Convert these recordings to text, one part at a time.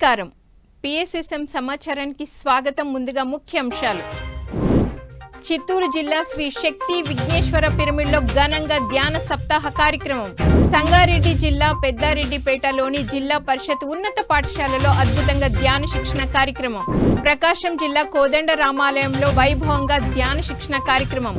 నమస్కారం. PSSM సమాచారానికి స్వాగతం. ముందుగా ముఖ్యాంశాలు. చిత్తూరు జిల్లా శ్రీ శక్తి విఘ్నేశ్వర పిరమిడ్లో ఘనంగా ధ్యాన సప్తాహ కార్యక్రమం. సంగారెడ్డి జిల్లా పెద్దారెడ్డిపేటలోని జిల్లా పరిషత్ ఉన్నత పాఠశాలలో అద్భుతంగా ధ్యాన శిక్షణ కార్యక్రమం. ప్రకాశం జిల్లా కోదండ రామాలయంలో వైభవంగా ధ్యాన శిక్షణ కార్యక్రమం.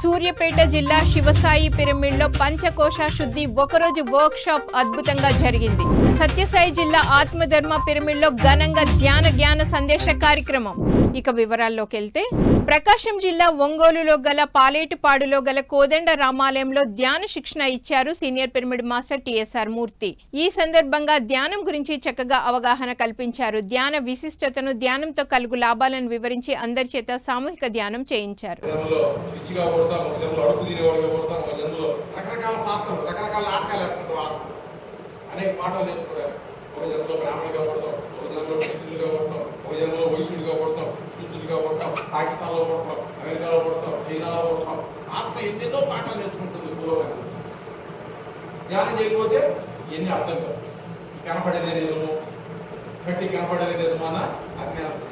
సూర్యాపేట జిల్లా శివసాయి పిరమిడ్లో పంచకోశ శుద్ధి ఒకరోజు వర్క్ షాప్ అద్భుతంగా జరిగింది. సత్యసాయి జిల్లా ఆత్మధర్మ పిరమిడ్లో ఘనంగా ధ్యాన సందేశ కార్యక్రమం. ఇక వివరాల్లోకి వెళ్తే, ప్రకాశం జిల్లా ఒంగోలులో గల పాలేటిపాడులో గల కోదండ రామాలయంలో ధ్యాన శిక్షణ ఇచ్చారు సీనియర్ పిరమిడ్ మాస్టర్ TSR మూర్తి. ఈ సందర్భంగా ధ్యానం గురించి చక్కగా అవగాహన కల్పించారు. ధ్యాన విశిష్టతను, ధ్యానంతో కలుగు లాభాలను వివరించి అందరి చేత సామూహిక ధ్యానం చేయించారు. పాకిస్తాన్లో పడతాం, అమెరికాలో పడతాం, చైనాలో పడతాం. ఆత్మ ఎన్నెన్నో పాఠాలు నేర్చుకుంటుంది భూలోకం. ధ్యానం చేయకపోతే ఎన్ని అర్థం కాదు. కనపడేదే నిజము, కట్టి కనపడేదే నిజము అన్న అజ్ఞానం.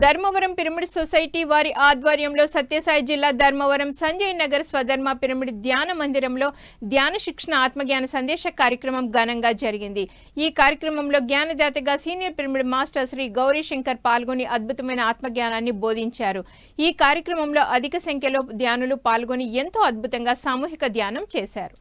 ధర్మవరం పిరమిడ్ సొసైటీ వారి ఆధ్వర్యంలో సత్యసాయి జిల్లా ధర్మవరం సంజయ్ నగర్ స్వధర్మ పిరమిడ్ ధ్యాన మందిరంలో ధ్యాన శిక్షణ ఆత్మజ్ఞాన సందేశ కార్యక్రమం ఘనంగా జరిగింది. ఈ కార్యక్రమంలో జ్ఞానదాతగా senior pyramid master Shri Gauri Shankar పాల్గొని అద్భుతమైన ఆత్మజ్ఞానాన్ని బోధించారు. ఈ కార్యక్రమంలో అధిక సంఖ్యలో ధ్యానులు పాల్గొని ఎంతో అద్భుతంగా సామూహిక ధ్యానం చేశారు.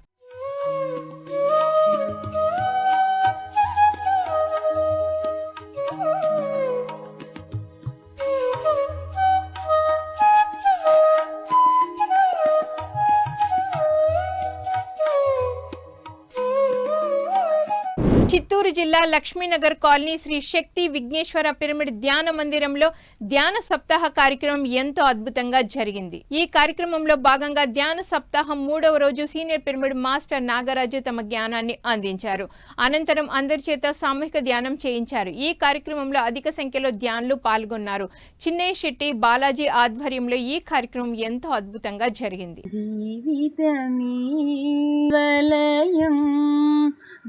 చిత్తూరు జిల్లా లక్ష్మీనగర్ కాలనీ శ్రీ శక్తి విఘ్నేశ్వర పిరమిడ్ ధ్యాన మందిరంలో ధ్యాన సప్తాహ కార్యక్రమం ఎంతో అద్భుతంగా జరిగింది. ఈ కార్యక్రమంలో భాగంగా ధ్యాన సప్తాహం 3వ రోజు సీనియర్ పిరమిడ్ మాస్టర్ నాగరాజు తమ జ్ఞానాన్ని అందించారు. అనంతరం అందరి చేత సామూహిక ధ్యానం చేయించారు. ఈ కార్యక్రమంలో అధిక సంఖ్యలో ధ్యానులు పాల్గొన్నారు. చిన్నయ్య శెట్టి, బాలాజీ ఆధ్వర్యంలో ఈ కార్యక్రమం ఎంతో అద్భుతంగా జరిగింది.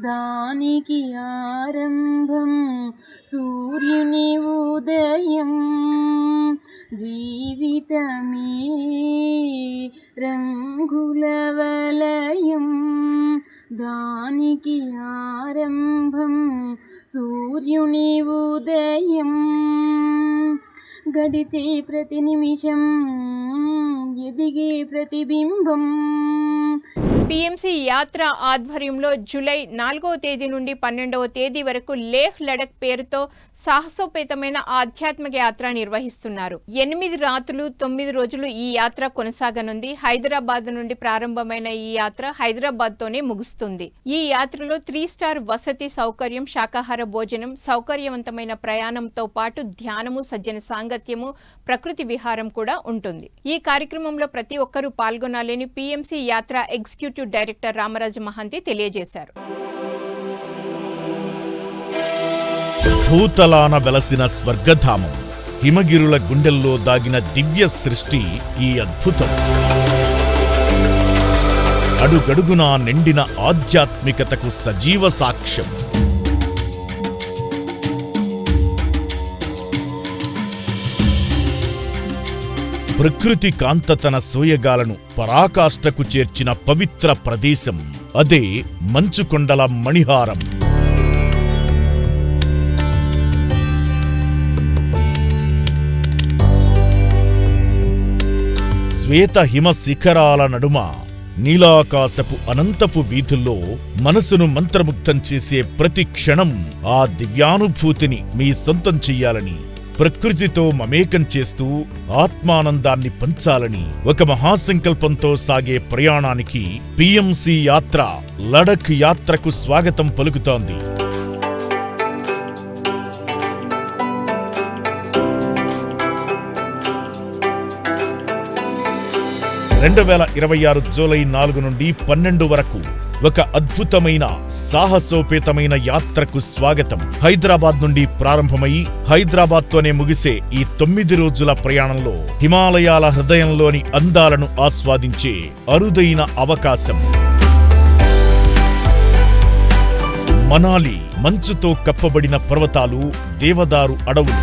దానికి ఆరంభం సూర్యుని ఉదయం, జీవితమే రంగుల వలయం. దానికి ఆరంభం సూర్యుని ఉదయం, గడిచే ప్రతి నిమిషం ఎదిగే ప్రతిబింబం. PMC యాత్ర ఆధ్వర్యంలో జూలై 4వ తేదీ నుండి 12వ తేదీ వరకు లేహ్ లడక్ పేరుతో సాహసోపేతమైన ఆధ్యాత్మిక యాత్ర నిర్వహిస్తున్నారు. 8 రాత్రులు 9 రోజులు ఈ యాత్ర కొనసాగనుంది. హైదరాబాద్ నుండి ప్రారంభమైన ఈ యాత్ర హైదరాబాద్ తోనే ముగుస్తుంది. ఈ యాత్రలో 3 స్టార్ వసతి సౌకర్యం, శాకాహార భోజనం, సౌకర్యవంతమైన ప్రయాణంతో పాటు ధ్యానము, సజ్జన సాంగత్యము, ప్రకృతి విహారం కూడా ఉంటుంది. ఈ కార్యక్రమంలో ప్రతి ఒక్కరూ పాల్గొనాలని PMC యాత్ర ఎగ్జిక్యూటివ్ డైరెక్టర్ రామరాజు మహంతి తెలియజేశారు. భూతలాన వెలసిన స్వర్గధామం, హిమగిరుల గుండెల్లో దాగిన దివ్య సృష్టి ఈ అద్భుతం. అడుగడుగునా నిండిన ఆధ్యాత్మికతకు సజీవ సాక్ష్యం. ప్రకృతి కాంత తన సోయగాలను పరాకాష్ఠకు చేర్చిన పవిత్ర ప్రదేశం, అదే మంచుకొండల మణిహారం. శ్వేత హిమ శిఖరాల నడుమ నీలాకాశపు అనంతపు వీధుల్లో మనసును మంత్రముగ్ధం చేసే ప్రతి క్షణం ఆ దివ్యానుభూతిని మీ సొంతం చెయ్యాలని, ప్రకృతితో మమేకం చేస్తూ ఆత్మానందాన్ని పంచాలని ఒక మహాసంకల్పంతో సాగే ప్రయాణానికి PMC యాత్ర లడక్ యాత్రకు స్వాగతం పలుకుతోంది. 2026 జూలై 4 నుండి 12 వరకు ఒక అద్భుతమైన సాహసోపేతమైన యాత్రకు స్వాగతం. హైదరాబాద్ నుండి ప్రారంభమై హైదరాబాద్ తోనే ముగిసే ఈ 9 రోజుల ప్రయాణంలో హిమాలయాల హృదయంలోని అందాలను ఆస్వాదించే అరుదైన అవకాశం. మనాలి మంచుతో కప్పబడిన పర్వతాలు, దేవదారు అడవులు.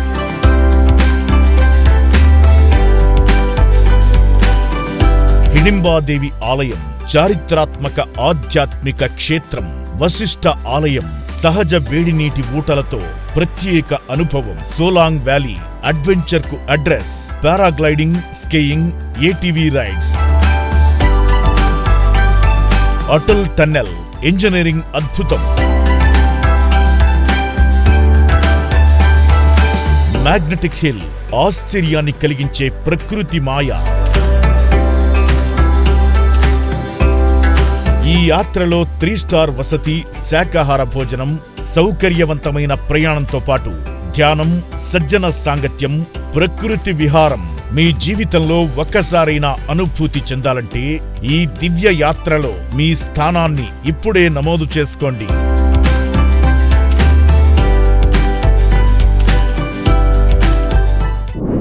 హిడింబాదేవి ఆలయం చారిత్రాత్మక ఆధ్యాత్మిక క్షేత్రం. వశిష్ఠ ఆలయం సహజ వేడినీటి ఊటలతో ప్రత్యేక అనుభవం. సోలాంగ్ వ్యాలీ అడ్వెంచర్ కు address. Paragliding, skiing, ATV rides. Atal tunnel engineering అద్భుతం. మ్యాగ్నెటిక్ హిల్ ఆశ్చర్యాన్ని కలిగించే ప్రకృతి మాయ. ఈ యాత్రలో 3 స్టార్ వసతి, శాకాహార భోజనం, సౌకర్యవంతమైన ప్రయాణంతో పాటు ధ్యానం, సజ్జన సాంగత్యం, ప్రకృతి విహారం. మీ జీవితంలో ఒక్కసారైనా అనుభూతి చెందాలంటే ఈ దివ్య యాత్రలో మీ స్థానాన్ని ఇప్పుడే నమోదు చేసుకోండి.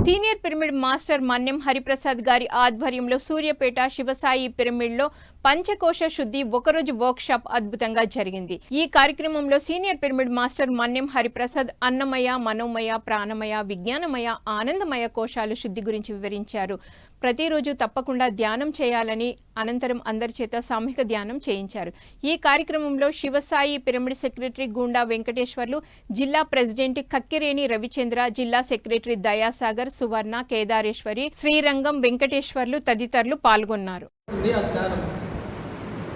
సీనియర్ పిరమిడ్ మాస్టర్ మన్యం హరిప్రసాద్ గారి ఆధ్వర్యంలో సూర్యాపేట శివసాయి పిరమిడ్లో పంచకోశ శుద్ధి ఒకరోజు వర్క్ షాప్ అద్భుతంగా జరిగింది. ఈ కార్యక్రమంలో సీనియర్ పిరమిడ్ మాస్టర్ మన్యం హరిప్రసాద్ అన్నమయ, మనోమయ, ప్రాణమయ, విజ్ఞానమయ, ఆనందమయ కోశాలు శుద్ధి గురించి వివరించారు. ప్రతిరోజు తప్పకుండా ధ్యానం చేయాలని అనంతరం అందరి చేత సామూహిక ధ్యానం చేయించారు. ఈ కార్యక్రమంలో శివసాయి పిరమిడ్ సెక్రటరీ గూండా వెంకటేశ్వర్లు, జిల్లా ప్రెసిడెంట్ కక్కిరేని రవిచంద్ర, జిల్లా సెక్రటరీ దయాసాగర్, సువర్ణ, కేదారేశ్వరి, శ్రీరంగం వెంకటేశ్వర్లు తదితరులు పాల్గొన్నారు.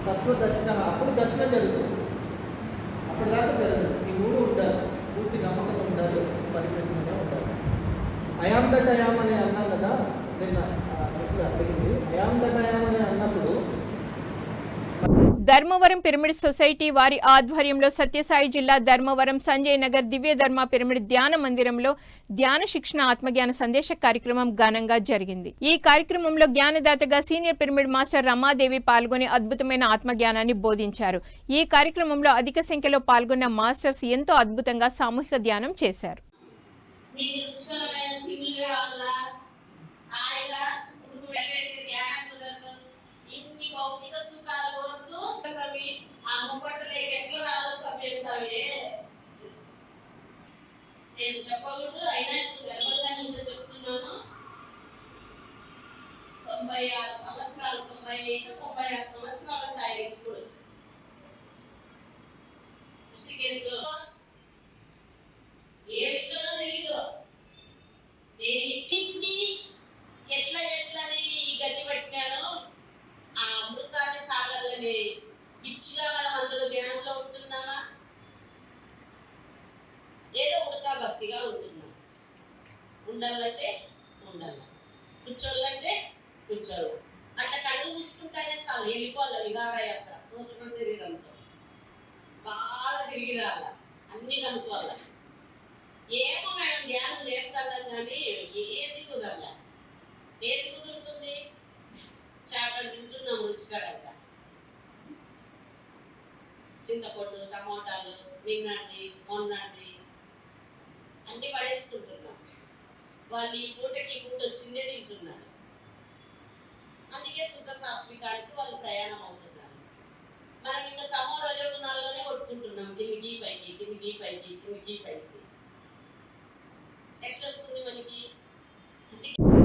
తత్వదర్శనం అప్పుడు దర్శనం జరుగుతుంది, అప్పటిదాకా జరగదు. ఈ మూడు ఉండాలి, పూర్తి నమ్మకం ఉండాలి, పరిప్రశ్నగా ఉండాలి. అయామ్ దట్ అయామ్ అని అన్నాం కదా, నిన్న అడిగింది. అయామ్ దట్ అయామ్ అని అన్నప్పుడు ధర్మవరం పిరమిడ్ సొసైటీ వారి ఆధ్వర్యంలో సత్యసాయి జిల్లా ధర్మవరం సంజయ్ నగర్ దివ్య ధర్మ పిరమిడ్ ధ్యాన మందిరంలో ధ్యాన శిక్షణ ఆత్మజ్ఞాన సందేశ కార్యక్రమం ఘనంగా జరిగింది. ఈ కార్యక్రమంలో జ్ఞానదాతగా సీనియర్ పిరమిడ్ మాస్టర్ రమాదేవి పాల్గొని అద్భుతమైన ఆత్మజ్ఞానాన్ని బోధించారు. ఈ కార్యక్రమంలో అధిక సంఖ్యలో పాల్గొన్న మాస్టర్స్ ఎంతో అద్భుతంగా సామూహిక ధ్యానం చేశారు. భౌతిక సుఖాలు వద్దు సమి అమ్మపట్టలే ఎట్లా రాలో సభ్యుతావే నేను చెప్పకూడదు, అయినా గర్వంగా ఇంత చెప్తున్నాను. 96 సంవత్సరాలు, 96 సంవత్సరాలు ఉంటాయి ఇప్పుడు. ఋషికేశ్లో ఏమిట్లో తెలీదు, నేను ఇంటింటి ఎట్లా ఈ గతి పట్టినాను. ఆ అమృతాన్ని తాగాలని పిచ్చిగా మనం అందులో ధ్యానంలో ఉంటున్నామా, ఏదో ఉడతా భక్తిగా ఉంటున్నాం. ఉండాలంటే ఉండాలి, కూర్చోాలంటే కూర్చోవాలి. అట్లా కళ్ళు తీసుకుంటానే చాలు, వెళ్ళిపోవాలి విహారయాత్ర. సూక్ష్మ శరీరంతో బాగా తిరిగి రాల, అన్ని కనుక్కోవాలి. ఏమో మేడం ధ్యానం చేస్తాం కానీ ఏది కుదరలే. ఏది కుదురుతుంది? చేపలు తింటున్నాం రుచికరంగా, చింతపండు, టమోటాలు, నిన్నటిది మొన్నటిది అన్ని పడేసుకుంటున్నాం. వాళ్ళు ఈ పూటకి పూట వచ్చిందే తింటున్నారు. అందుకే శుద్ధ సాత్వికానికి వాళ్ళు ప్రయాణం అవుతున్నారు. మనం ఇంకా తమో రజోగుణాల్లోనే కొట్టుకుంటున్నాం, కిందికి పైకి, కిందికి పైకి, కిందికి పైకి. ఎట్లా వస్తుంది మనకి?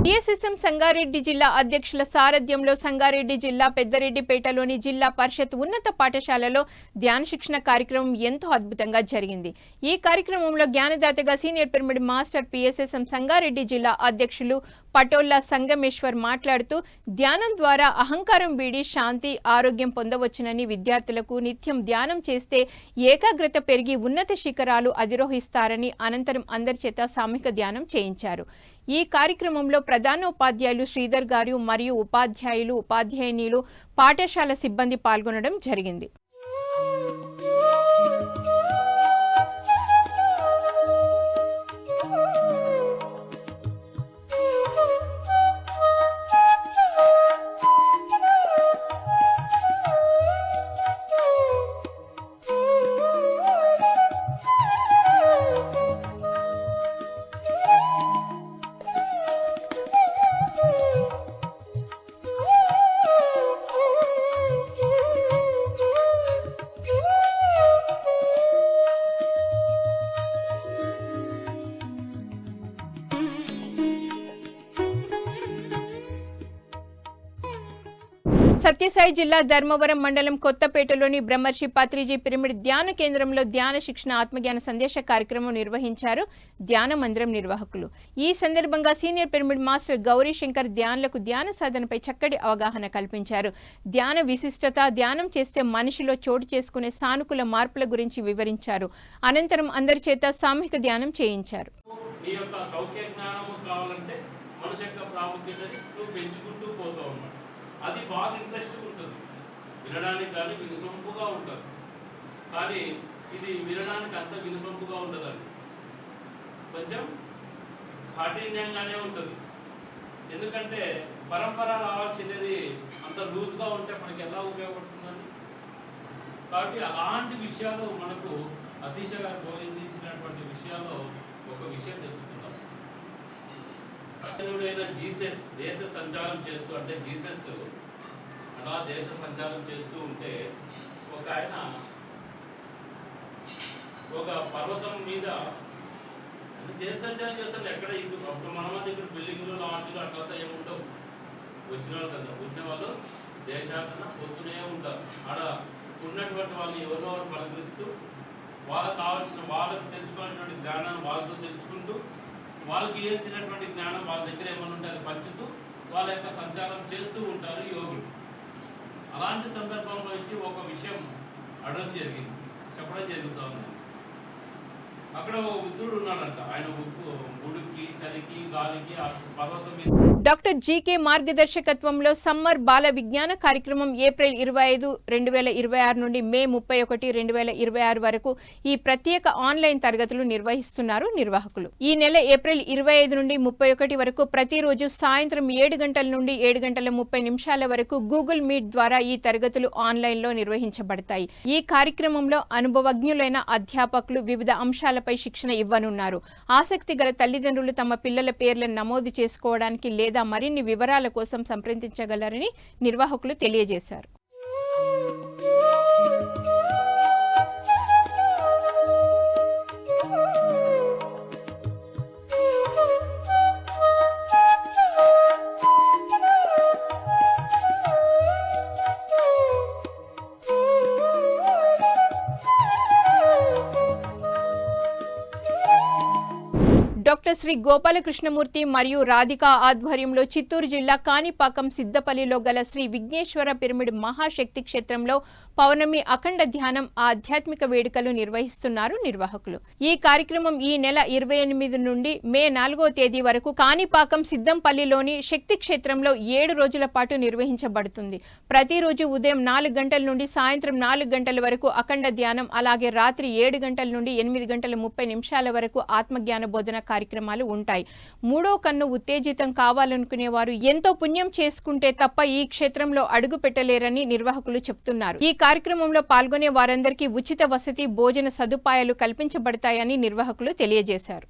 టిఎస్ఎస్ఎం సంగారెడ్డి జిల్లా అధ్యక్షుల సారథ్యంలో సంగారెడ్డి జిల్లా పెద్దరెడ్డిపేటలోని జిల్లా పరిషత్ ఉన్నత పాఠశాలలో ధ్యాన శిక్షణ కార్యక్రమం ఎంతో అద్భుతంగా జరిగింది. ఈ కార్యక్రమంలో జ్ఞానదాతగా senior pyramid master PSSM Sangareddy జిల్లా అధ్యక్షులు పటోల్లా సంగమేశ్వర్ మాట్లాడుతూ ధ్యానం ద్వారా అహంకారం వీడి శాంతి, ఆరోగ్యం పొందవచ్చునని, విద్యార్థులకు నిత్యం ధ్యానం చేస్తే ఏకాగ్రత పెరిగి ఉన్నత శిఖరాలు అధిరోహిస్తారని అనంతరం అందరి చేత సామూహిక ధ్యానం చేయించారు. ఈ కార్యక్రమంలో ప్రధానోపాధ్యాయులు శ్రీధర్ గారు మరియు ఉపాధ్యాయులు, ఉపాధ్యాయునిలు, పాఠశాల సిబ్బంది పాల్గొనడం జరిగింది. సత్యసాయి జిల్లా ధర్మవరం మండలం కొత్తపేటలోని బ్రహ్మర్షి పత్రిజీ పిరమిడ్ ధ్యాన కేంద్రంలో ధ్యాన శిక్షణ ఆత్మజ్ఞాన సందేశ కార్యక్రమం నిర్వహించారు ధ్యాన మందిరం నిర్వాహకులు. ఈ సందర్భంగా senior pyramid master Gauri Shankar ధ్యానులకు ధ్యాన సాధనపై చక్కటి అవగాహన కల్పించారు. ధ్యాన విశిష్టత, ధ్యానం చేస్తే మనిషిలో చోటు చేసుకునే సానుకూల మార్పుల గురించి వివరించారు. అనంతరం అందరి చేత సామూహిక ధ్యానం చేయించారు. నీ యొక్క సౌఖ్య జ్ఞానము కావాలంటే మనసు యొక్క ప్రాముఖ్యతని నువ్వు పెంచుకుంటూ పోతూ ఉన్నావు. అది బాగా ఇంట్రెస్ట్గా ఉంటుంది, వినడానికి కానీ వినసొంపుగా ఉంటుంది. కానీ ఇది వినడానికి అంత వినసొంపుగా ఉండదండి, కొంచెం కాఠిన్యంగానే ఉంటుంది. ఎందుకంటే పరంపర రావాల్సినది అంత లూజ్గా ఉంటే మనకి ఎలా ఉపయోగపడుతుందండి. కాబట్టి అలాంటి విషయాలు మనకు అతీష గారు బోధించినటువంటి విషయాల్లో ఒక విషయం తెలుసుకుందాం. జీసస్ దేశ సంచారం చేస్తూ, అంటే జీసస్ అలా దేశ సంచారం చేస్తూ ఉంటే ఒక ఆయన ఒక పర్వతం మీద దేశ సంచారం చేస్తాడు. ఎక్కడ అప్పుడు మన మంది ఇక్కడ బిల్డింగ్లు, లాడ్జ్లు అట్లంతా ఏముండవు. వచ్చిన వాళ్ళు కదా, వచ్చిన వాళ్ళు దేశాకన్నా పోతూనే ఉంటారు. ఆడ ఉన్నటువంటి వాళ్ళు ఎవరో పలకరిస్తూ వాళ్ళకు కావాల్సిన, వాళ్ళకు తెలుసుకున్నటువంటి జ్ఞానాన్ని వాళ్ళతో తెలుసుకుంటూ, వాళ్ళకి ఇచ్చినటువంటి జ్ఞానం వాళ్ళ దగ్గర ఏమైనా ఉంటే అది పంచుతూ వాళ్ళ యొక్క సంచారం చేస్తూ ఉంటారు యోగులు. అలాంటి సందర్భంలో వచ్చి ఒక విషయం అడగడం జరిగింది, చెప్పడం జరుగుతుంది. అక్కడ ఒక వృద్ధుడు ఉన్నాడంట. ఆయన ఉడుక్కి, చలికి, గాలికి ఆ పర్వతం మీద. డాక్టర్ జీకే మార్గదర్శకత్వంలో సమ్మర్ బాల విజ్ఞాన కార్యక్రమం ఏప్రిల్ 25, 2026 నుండి మే 31, 2026 వరకు ఈ ప్రత్యేక ఆన్లైన్ తరగతులు నిర్వహిస్తున్నారు నిర్వాహకులు. ఈ నెల ఏప్రిల్ 25 నుండి 31 వరకు ప్రతిరోజు సాయంత్రం 7 గంటల నుండి 7:30 వరకు గూగుల్ మీట్ ద్వారా ఈ తరగతులు ఆన్లైన్లో నిర్వహించబడతాయి. ఈ కార్యక్రమంలో అనుభవజ్ఞులైన అధ్యాపకులు వివిధ అంశాలపై శిక్షణ ఇవ్వనున్నారు. ఆసక్తి గల తల్లిదండ్రులు తమ పిల్లల పేర్లను నమోదు చేసుకోవడానికి లేదా మరిన్ని వివరాల కోసం సంప్రదించగలరని నిర్వాహకులు తెలియజేశారు. డాక్టర్ శ్రీ గోపాలకృష్ణమూర్తి మరియు రాధిక ఆధ్వర్యంలో చిత్తూరు జిల్లా కాణిపాకం సిద్దపల్లిలో గల శ్రీ విఘ్నేశ్వర పిరమిడ్ మహాశక్తి క్షేత్రంలో పౌర్ణమి అఖండ ధ్యానం ఆధ్యాత్మిక వేడుకలు నిర్వహిస్తున్నారు నిర్వాహకులు. ఈ కార్యక్రమం ఈ నెల 28 నుండి మే 4వ తేదీ వరకు కాణిపాకం సిద్దంపల్లిలోని శక్తి క్షేత్రంలో 7 రోజుల పాటు నిర్వహించబడుతుంది. ప్రతిరోజు ఉదయం 4 గంటల నుండి సాయంత్రం 4 గంటల వరకు అఖండ ధ్యానం, అలాగే రాత్రి 7 గంటల నుండి 8:30 వరకు ఆత్మజ్ఞాన బోధన కార్యక్రమాలు ఉంటాయి. మూడో కన్ను ఉత్తేజితం కావాలనుకునే వారు ఎంతో పుణ్యం చేసుకుంటే తప్ప ఈ క్షేత్రంలో అడుగు పెట్టలేరని నిర్వాహకులు చెప్తున్నారు. ఈ కార్యక్రమంలో పాల్గొనే వారందరికీ ఉచిత వసతి, భోజన సదుపాయాలు కల్పించబడతాయని నిర్వాహకులు తెలియజేశారు.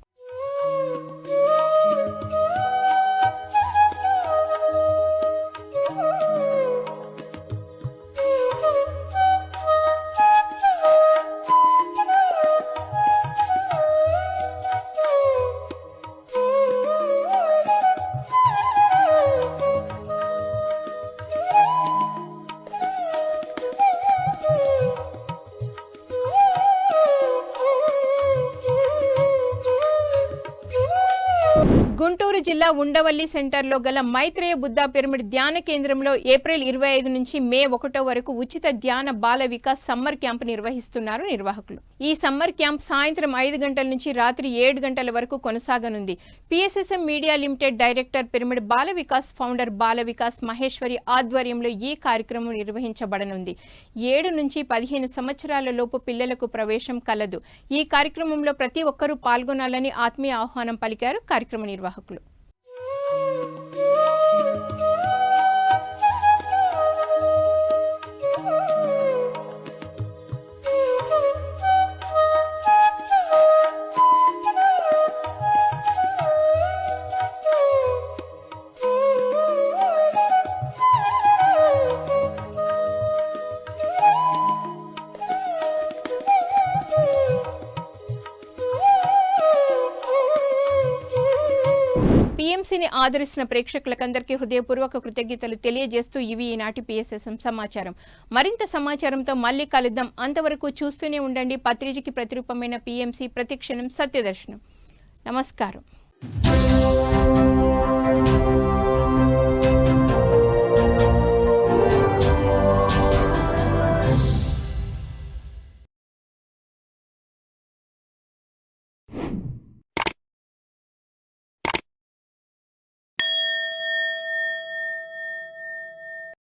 గుంటూరు జిల్లా ఉండవల్లి సెంటర్లో గల మైత్రేయ బుద్ధ పిరమిడ్ ధ్యాన కేంద్రంలో ఏప్రిల్ 25 నుంచి మే 1 వరకు ఉచిత ధ్యాన బాల వికాస్ సమ్మర్ క్యాంప్ నిర్వహిస్తున్నారు నిర్వాహకులు. ఈ సమ్మర్ క్యాంప్ సాయంత్రం 5 గంటల నుంచి రాత్రి 7 గంటల వరకు కొనసాగనుంది. PSSM media limited director, pyramid Bala Vikas founder Bala Vikas Maheshwari ఆధ్వర్యంలో ఈ కార్యక్రమం నిర్వహించబడనుంది. 7 నుంచి 15 సంవత్సరాల లోపు పిల్లలకు ప్రవేశం కలదు. ఈ కార్యక్రమంలో ప్రతి ఒక్కరూ పాల్గొనాలని ఆత్మీయ ఆహ్వానం పలికారు కార్యక్రమ నిర్వాహకులు. పీఎంసీని ఆదరిస్తున్న ప్రేక్షకులకందరికీ హృదయపూర్వక కృతజ్ఞతలు తెలియజేస్తూ ఇవి ఈనాటి PSSM సమాచారం. మరింత సమాచారంతో మళ్ళీ కలుద్దాం. అంతవరకు చూస్తూనే ఉండండి పత్రిజకి ప్రతిరూపమైన PMC ప్రతిక్షణం సత్యదర్శనం. నమస్కారం.